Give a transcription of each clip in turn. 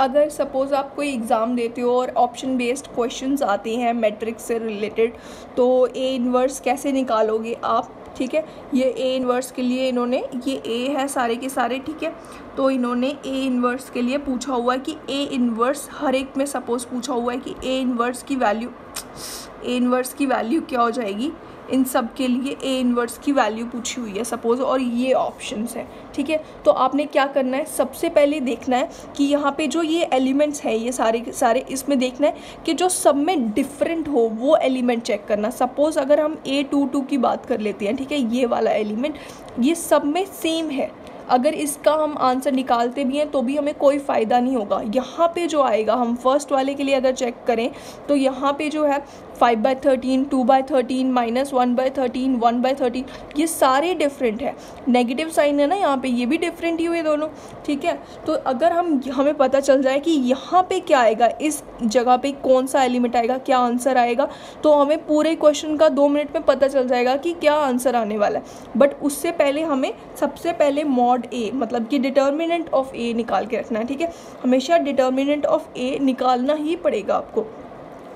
अगर सपोज़ आप कोई एग्ज़ाम देते हो और ऑप्शन बेस्ड क्वेश्चंस आते हैं मैट्रिक्स से रिलेटेड, तो ए इन्वर्स कैसे निकालोगे आप, ठीक है। ये ए इन्वर्स के लिए इन्होंने, ये ए है सारे के सारे, ठीक है। तो इन्होंने ए इन्वर्स के लिए पूछा हुआ है कि ए इन्वर्स, हर एक में सपोज़ पूछा हुआ है कि ए इन्वर्स की वैल्यू क्या हो जाएगी। इन सब के लिए ए इन्वर्स की वैल्यू पूछी हुई है सपोज़, और ये ऑप्शंस हैं, ठीक है। तो आपने क्या करना है, सबसे पहले देखना है कि यहाँ पे जो ये एलिमेंट्स हैं ये सारे के सारे, इसमें देखना है कि जो सब में डिफरेंट हो वो एलिमेंट चेक करना। सपोज़ अगर हम A22 की बात कर लेते हैं, ठीक है, ये वाला एलिमेंट ये सब में सेम है, अगर इसका हम आंसर निकालते भी हैं तो भी हमें कोई फ़ायदा नहीं होगा। यहाँ पे जो आएगा, हम फर्स्ट वाले के लिए अगर चेक करें तो यहाँ पे जो है 5/13, 2/13, -1/13, 1/13, ये सारे डिफरेंट है। नेगेटिव साइन है ना यहाँ पे, ये भी डिफरेंट ही हुए दोनों, ठीक है। तो अगर हमें पता चल जाए कि यहाँ पे क्या आएगा, इस जगह पे कौन सा एलिमेंट आएगा, क्या आंसर आएगा, तो हमें पूरे क्वेश्चन का 2 मिनट में पता चल जाएगा कि क्या आंसर आने वाला है। बट उससे पहले हमें सबसे पहले मॉड ए, मतलब कि डिटर्मिनेंट ऑफ ए निकाल के रखना है, ठीक है। हमेशा डिटर्मिनेंट ऑफ ए निकालना ही पड़ेगा आपको।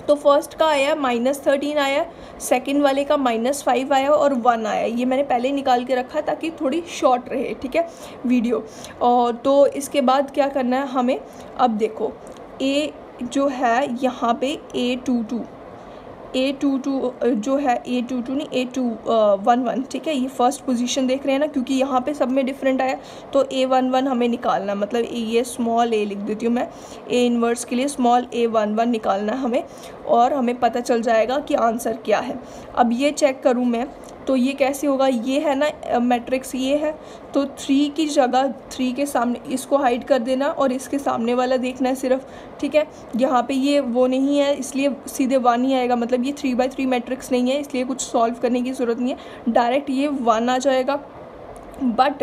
तो फर्स्ट का आया -13 आया, सेकंड वाले का -5 आया और 1 आया। ये मैंने पहले निकाल के रखा है ताकि थोड़ी शॉर्ट रहे, ठीक है, वीडियो। और तो इसके बाद क्या करना है हमें, अब देखो ए जो है यहाँ पे A22 जो है A22 नहीं A211, ठीक है, ये फर्स्ट पोजीशन देख रहे हैं ना, क्योंकि यहाँ पे सब में डिफरेंट आया तो A11 हमें निकालना है। मतलब ये स्मॉल a लिख देती हूँ मैं, ए इन्वर्स के लिए स्मॉल A11 निकालना है हमें, और हमें पता चल जाएगा कि आंसर क्या है। अब ये चेक करूँ मैं तो ये कैसे होगा, ये है ना मैट्रिक्स, ये है तो 3 की जगह 3 के सामने इसको हाइड कर देना और इसके सामने वाला देखना है सिर्फ, ठीक है। यहाँ पे ये वो नहीं है इसलिए सीधे 1 ही आएगा, मतलब ये 3/3 मैट्रिक्स नहीं है, इसलिए कुछ सॉल्व करने की ज़रूरत नहीं है, डायरेक्ट ये 1 आ जाएगा। बट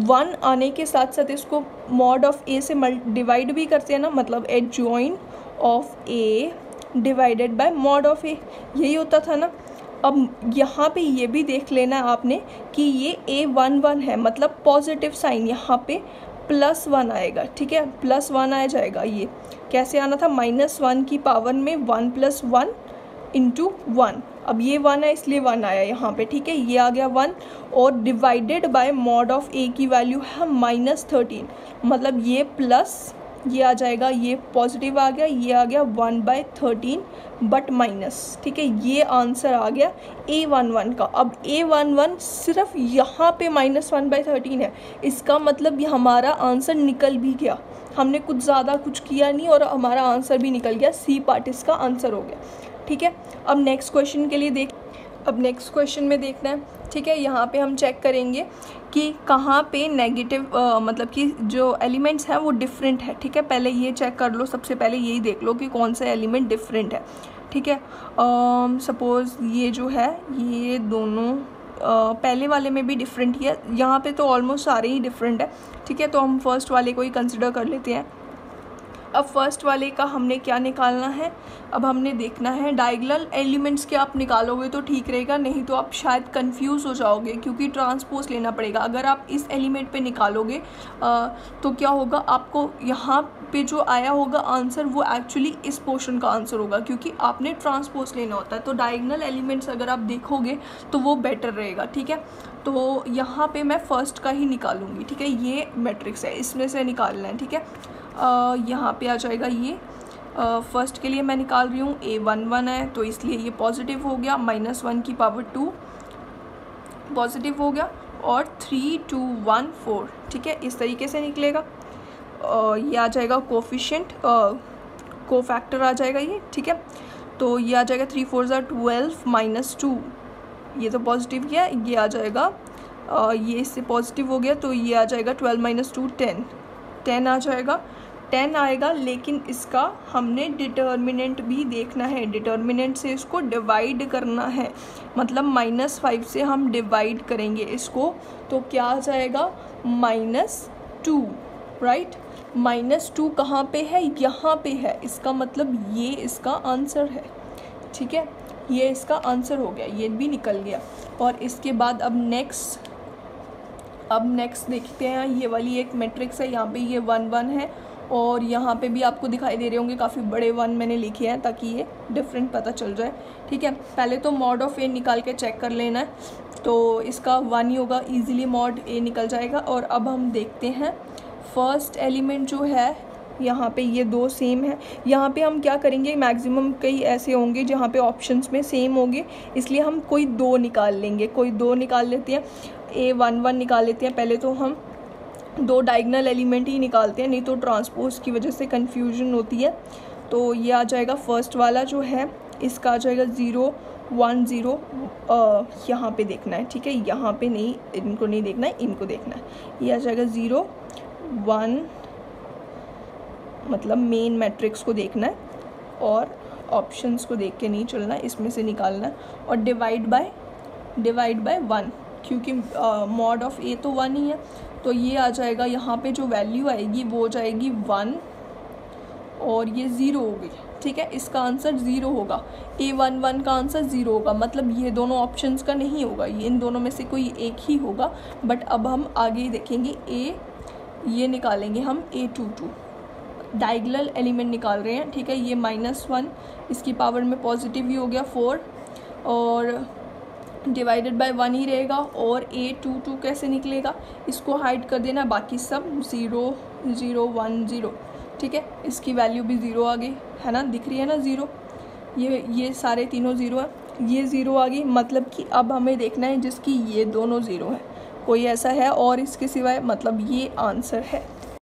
1 आने के साथ साथ इसको मॉड ऑफ ए से डिवाइड भी करते हैं ना, मतलब adjoint of A divided by mod of A, यही होता था ना। अब यहाँ पे ये भी देख लेना आपने कि ये A11 है, मतलब पॉजिटिव साइन, यहाँ पे +1 आएगा, ठीक है, +1 आ जाएगा। ये कैसे आना था, -1 की पावर में 1 + 1 × 1, अब ये 1 है इसलिए 1 आया यहाँ पे, ठीक है, ये आ गया 1, और डिवाइडेड बाय मॉड ऑफ ए की वैल्यू है -13, मतलब ये प्लस ये आ जाएगा, ये पॉजिटिव आ गया, ये आ गया 1/13 बट माइनस, ठीक है, ये आंसर आ गया A11 का। अब A11 सिर्फ यहाँ पे -1/13 है, इसका मतलब ये हमारा आंसर निकल भी गया, हमने कुछ ज़्यादा कुछ किया नहीं और हमारा आंसर भी निकल गया, सी पार्ट इसका आंसर हो गया, ठीक है। अब नेक्स्ट क्वेश्चन के लिए अब नेक्स्ट क्वेश्चन में देखना है, ठीक है। यहाँ पे हम चेक करेंगे कि कहाँ पे नेगेटिव मतलब कि जो एलिमेंट्स हैं वो डिफरेंट है, ठीक है। पहले ये चेक कर लो, सबसे पहले यही देख लो कि कौन सा एलिमेंट डिफरेंट है, ठीक है। सपोज़ ये जो है ये दोनों पहले वाले में भी डिफरेंट ही है, यहाँ पे तो ऑलमोस्ट सारे ही डिफरेंट है, ठीक है। तो हम फर्स्ट वाले को ही कंसिडर कर लेते हैं। अब फर्स्ट वाले का हमने क्या निकालना है, अब हमने देखना है डायगोनल एलिमेंट्स के आप निकालोगे तो ठीक रहेगा, नहीं तो आप शायद कंफ्यूज हो जाओगे क्योंकि ट्रांसपोज लेना पड़ेगा। अगर आप इस एलिमेंट पे निकालोगे तो क्या होगा, आपको यहाँ पे जो आया होगा आंसर वो एक्चुअली इस पोर्शन का आंसर होगा, क्योंकि आपने ट्रांसपोज लेना होता है। तो डायगोनल एलिमेंट्स अगर आप देखोगे तो वो बेटर रहेगा, ठीक है। तो यहाँ पे मैं फर्स्ट का ही निकालूंगी, ठीक है, ये मैट्रिक्स है इसमें से निकालना है, ठीक है। यहाँ पे आ जाएगा ये फर्स्ट के लिए मैं निकाल रही हूँ, A11 है तो इसलिए ये पॉजिटिव हो गया, -1 की पावर 2 पॉजिटिव हो गया, और 3 2 1 4, ठीक है, इस तरीके से निकलेगा। ये आ जाएगा कोफिशिएंट, कोफैक्टर आ जाएगा ये, ठीक है। तो ये आ जाएगा 3 4 12 -2, ये तो पॉजिटिव किया, ये आ जाएगा ये इससे पॉजिटिव हो गया तो ये आ जाएगा 12 - 2 10 आ जाएगा, 10 आएगा। लेकिन इसका हमने डिटर्मिनेंट भी देखना है, डिटर्मिनेंट से इसको डिवाइड करना है, मतलब -5 से हम डिवाइड करेंगे इसको, तो क्या आ जाएगा -2, राइट। -2 कहाँ पे है, यहाँ पे है, इसका मतलब ये इसका आंसर है, ठीक है, ये इसका आंसर हो गया, ये भी निकल गया। और इसके बाद अब नेक्स्ट देखते हैं, ये वाली एक मैट्रिक्स है, यहाँ पे ये 1 1 है और यहाँ पे भी आपको दिखाई दे रहे होंगे काफ़ी बड़े 1 मैंने लिखे हैं ताकि ये डिफरेंट पता चल जाए। ठीक है, पहले तो मॉड ऑफ ए निकाल के चेक कर लेना है, तो इसका 1 ही होगा, ईजिली मॉड ए निकल जाएगा। और अब हम देखते हैं फर्स्ट एलिमेंट जो है, यहाँ पे ये 2 सेम है। यहाँ पे हम क्या करेंगे, मैक्सिमम कई ऐसे होंगे जहाँ पे ऑप्शंस में सेम होंगे, इसलिए हम कोई 2 निकाल लेंगे, कोई 2 निकाल लेते हैं। A11 निकाल लेते हैं। पहले तो हम 2 डायगोनल एलिमेंट ही निकालते हैं, नहीं तो ट्रांसपोज की वजह से कन्फ्यूजन होती है। तो ये आ जाएगा फर्स्ट वाला जो है, इसका आ जाएगा 0 1 0। यहाँ पे देखना है, ठीक है, यहाँ पे नहीं, इनको नहीं देखना है, इनको देखना है। ये आ जाएगा 0 1, मतलब मेन मैट्रिक्स को देखना है और ऑप्शंस को देख के नहीं चलना है, इसमें से निकालना है। और डिवाइड बाय 1, क्योंकि मॉड ऑफ ए तो 1 ही है, तो ये आ जाएगा, यहाँ पे जो वैल्यू आएगी वो हो जाएगी 1 और ये 0 होगी। ठीक है, इसका आंसर 0 होगा। A11 का आंसर 0 होगा, मतलब ये दोनों ऑप्शंस का नहीं होगा, ये इन दोनों में से कोई एक ही होगा। बट अब हम आगे देखेंगे, ये निकालेंगे हम A22, डायगोनल एलिमेंट निकाल रहे हैं। ठीक है, ये -1, इसकी पावर में पॉजिटिव ही हो गया 4 और डिवाइडेड बाय 1 ही रहेगा। और A22 कैसे निकलेगा, इसको हाइड कर देना, बाकी सब 0 0 1 0। ठीक है, इसकी वैल्यू भी 0 आ गई है ना, दिख रही है ना 0, ये सारे तीनों 0 है, ये 0 आ गई। मतलब कि अब हमें देखना है जिसकी ये दोनों 0 है, कोई ऐसा है और इसके सिवाय, मतलब ये आंसर है।